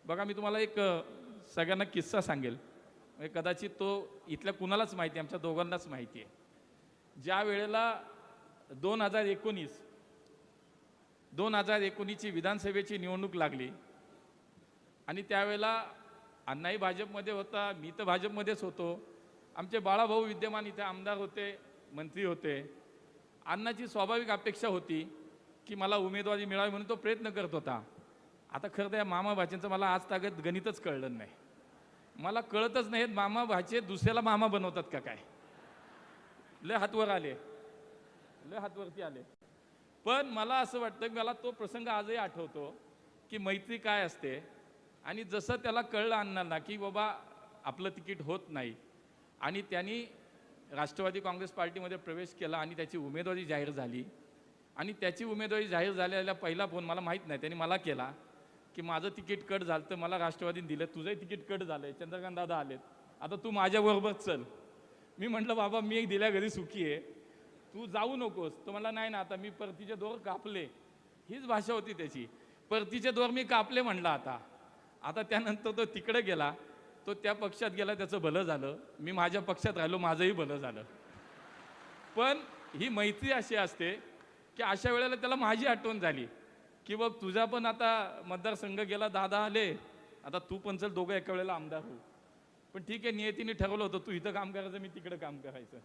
बघा मी तुम्हाला एक सगळ्यांना किस्सा सांगेल. म्हणजे कदाचित तो इथल्या कुणालाच माहिती आहे, आमच्या दोघांनाच माहिती आहे. ज्या वेळेला 2019ची विधानसभेची निवडणूक लागली आणि त्यावेळेला अण्णाही भाजपमध्ये होता, मी तर भाजपमध्येच होतो. आमचे बाळाभाऊ विद्यमान इथे आमदार होते, मंत्री होते. अण्णाची स्वाभाविक अपेक्षा होती की मला उमेदवारी मिळावी म्हणून तो प्रयत्न करत होता. आता खरं तर या मामा भाचेंचं मला आज तागत गणितच कळलं नाही. मला कळतच नाही मामा भाचे दुसऱ्याला मामा बनवतात का काय. लय हातवर आले, लय हातवरती आले. पण मला असं वाटतं की मला तो प्रसंग आजही आठवतो की मैत्री काय असते. आणि जसं त्याला कळलं अण्णांना की बाबा आपलं तिकीट होत नाही आणि त्यांनी राष्ट्रवादी काँग्रेस पार्टीमध्ये प्रवेश केला आणि त्याची उमेदवारी जाहीर झाली आणि त्याची उमेदवारी जाहीर झालेला पहिला फोन मला माहीत नाही त्यांनी मला केला की माझं तिकीट कट झालं तर मला राष्ट्रवादीने दिलं, तुझंही तिकीट कट झालं आहे, चंद्रकांत दादा आलेत, आता तू माझ्याबरोबर चल. मी म्हटलं बाबा मी एक दिल्या घरी सुखी आहे, तू जाऊ नकोस. तो म्हणला नाही ना, आता मी परतीचे दोर कापले. हीच भाषा होती त्याची, परतीचे दोर मी कापले म्हणला. आता त्यानंतर तो तिकडे गेला, तो त्या पक्षात गेला, त्याचं भलं झालं. मी माझ्या पक्षात राहिलो, माझंही भलं झालं. पण ही मैत्री अशी असते की अशा वेळेला त्याला माझी आठवण झाली की बघ तुझा पण आता मतदारसंघ गेला, दादा आले, आता तू पण चल, दोघं एका वेळेला आमदार हो. पण ठीक आहे, नियतीने ठरवलं होतं तू इथं काम करायचं, मी तिकडे काम करायचं.